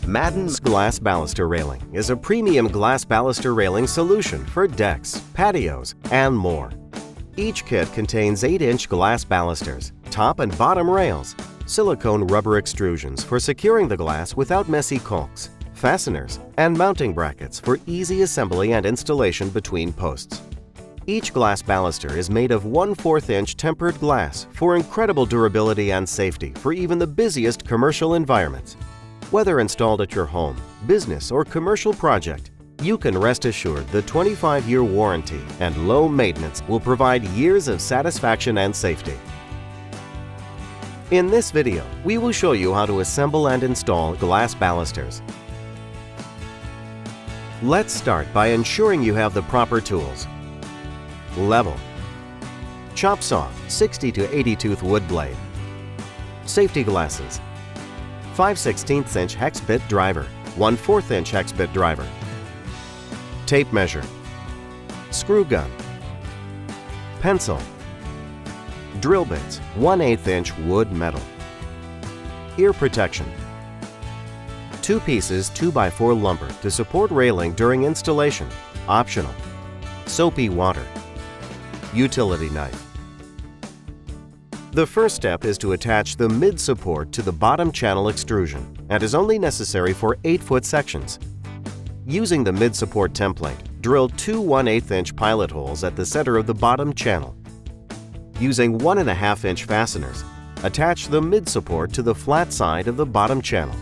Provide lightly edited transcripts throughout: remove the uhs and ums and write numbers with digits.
Madden's glass baluster railing is a premium glass baluster railing solution for decks, patios, and more. Each kit contains 8-inch glass balusters, top and bottom rails, silicone rubber extrusions for securing the glass without messy caulks, fasteners, and mounting brackets for easy assembly and installation between posts. Each glass baluster is made of 1/4-inch tempered glass for incredible durability and safety for even the busiest commercial environments. Whether installed at your home, business, or commercial project, you can rest assured the 25-year warranty and low maintenance will provide years of satisfaction and safety. In this video, we will show you how to assemble and install glass balusters. Let's start by ensuring you have the proper tools. Level, chop saw 60 to 80 tooth wood blade, safety glasses, 5/16 inch hex bit driver, 1/4 inch hex bit driver, tape measure, screw gun, pencil, drill bits, 1/8 inch wood metal, ear protection, 2 pieces 2x4 lumber to support railing during installation, optional, soapy water, utility knife. The first step is to attach the mid-support to the bottom channel extrusion and is only necessary for 8-foot sections. Using the mid-support template, drill 2 1/8 inch pilot holes at the center of the bottom channel. Using 1.5 inch fasteners, attach the mid-support to the flat side of the bottom channel.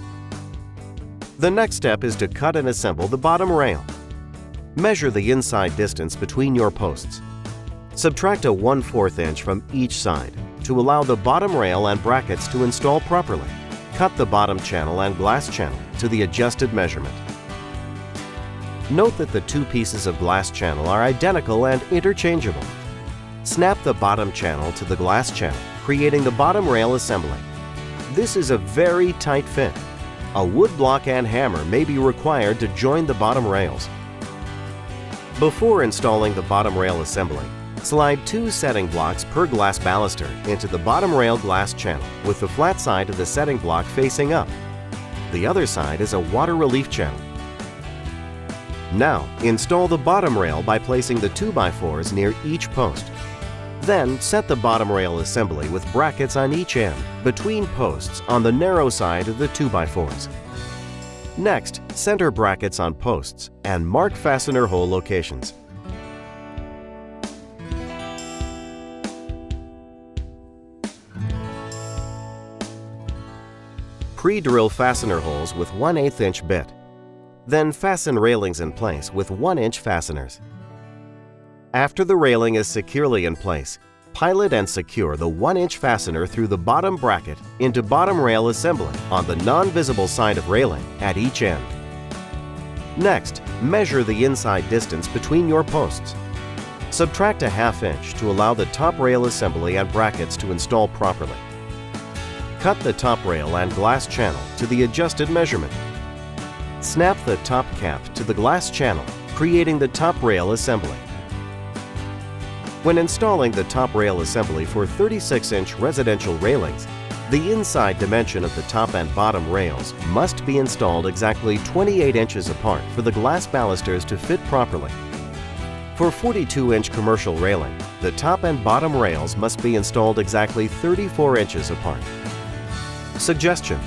The next step is to cut and assemble the bottom rail. Measure the inside distance between your posts. Subtract a 1/4 inch from each side to allow the bottom rail and brackets to install properly. Cut the bottom channel and glass channel to the adjusted measurement. Note that the 2 pieces of glass channel are identical and interchangeable. Snap the bottom channel to the glass channel, creating the bottom rail assembly. This is a very tight fit. A wood block and hammer may be required to join the bottom rails. Before installing the bottom rail assembly, slide 2 setting blocks per glass baluster into the bottom rail glass channel with the flat side of the setting block facing up. The other side is a water relief channel. Now, install the bottom rail by placing the 2x4s near each post. Then, set the bottom rail assembly with brackets on each end between posts on the narrow side of the 2x4s. Next, center brackets on posts and mark fastener hole locations. Pre-drill fastener holes with 1/8 inch bit. Then fasten railings in place with 1-inch fasteners. After the railing is securely in place, pilot and secure the 1-inch fastener through the bottom bracket into bottom rail assembly on the non-visible side of railing at each end. Next, measure the inside distance between your posts. Subtract a 1/2 inch to allow the top rail assembly and brackets to install properly. Cut the top rail and glass channel to the adjusted measurement. Snap the top cap to the glass channel, creating the top rail assembly. When installing the top rail assembly for 36-inch residential railings, the inside dimension of the top and bottom rails must be installed exactly 28 inches apart for the glass balusters to fit properly. For 42-inch commercial railing, the top and bottom rails must be installed exactly 34 inches apart. Suggestion: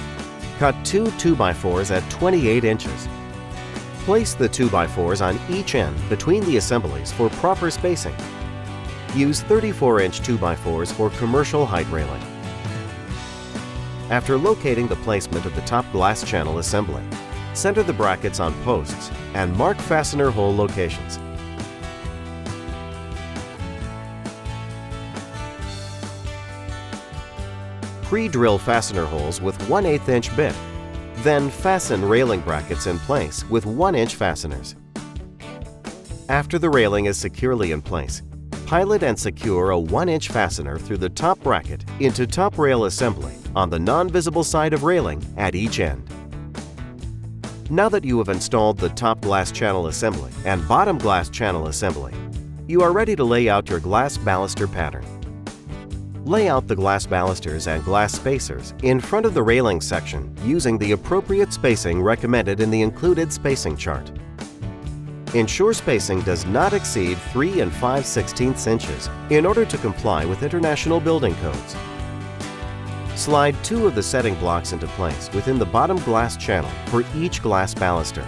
cut 2 2x4s at 28 inches. Place the 2x4s on each end between the assemblies for proper spacing. Use 34-inch 2x4s for commercial height railing. After locating the placement of the top glass channel assembly, center the brackets on posts and mark fastener hole locations. Pre-drill fastener holes with 1/8 inch bit. Then fasten railing brackets in place with 1-inch fasteners. After the railing is securely in place, pilot and secure a 1-inch fastener through the top bracket into top rail assembly on the non-visible side of railing at each end. Now that you have installed the top glass channel assembly and bottom glass channel assembly, you are ready to lay out your glass baluster pattern. Lay out the glass balusters and glass spacers in front of the railing section using the appropriate spacing recommended in the included spacing chart. Ensure spacing does not exceed 3 5/16 inches in order to comply with international building codes. Slide 2 of the setting blocks into place within the bottom glass channel for each glass baluster.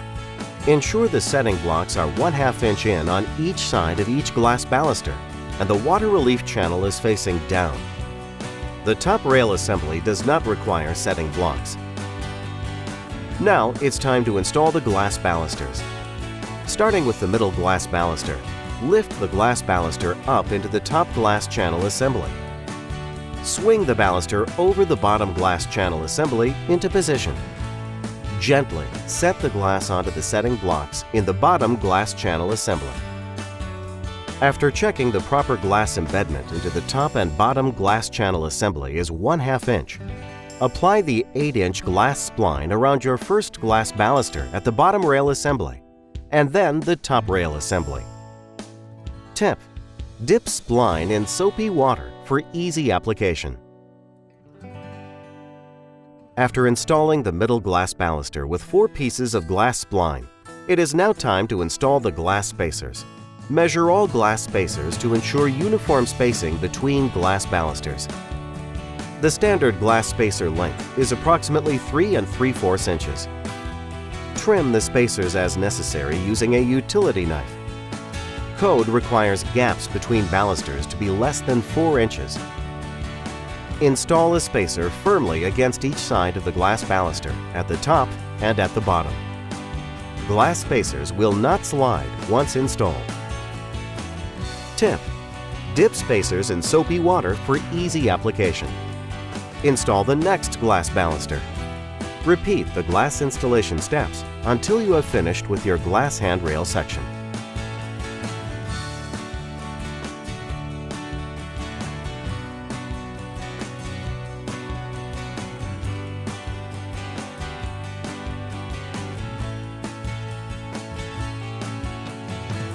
Ensure the setting blocks are 1/2 inch in on each side of each glass baluster and the water relief channel is facing down. The top rail assembly does not require setting blocks. Now it's time to install the glass balusters. Starting with the middle glass baluster, lift the glass baluster up into the top glass channel assembly. Swing the baluster over the bottom glass channel assembly into position. Gently set the glass onto the setting blocks in the bottom glass channel assembly. After checking the proper glass embedment into the top and bottom glass channel assembly is 1/2 inch, apply the 8-inch glass spline around your first glass baluster at the bottom rail assembly, and then the top rail assembly. Tip: dip spline in soapy water for easy application. After installing the middle glass baluster with 4 pieces of glass spline, it is now time to install the glass spacers. Measure all glass spacers to ensure uniform spacing between glass balusters. The standard glass spacer length is approximately 3 3/4 inches. Trim the spacers as necessary using a utility knife. Code requires gaps between balusters to be less than 4 inches. Install a spacer firmly against each side of the glass baluster at the top and at the bottom. Glass spacers will not slide once installed. Tip: dip spacers in soapy water for easy application. Install the next glass baluster. Repeat the glass installation steps until you have finished with your glass handrail section.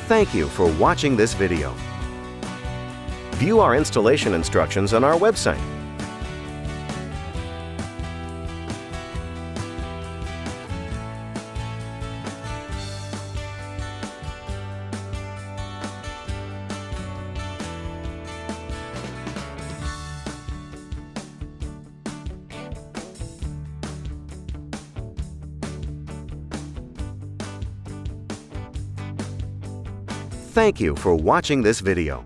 Thank you for watching this video. View our installation instructions on our website. Thank you for watching this video.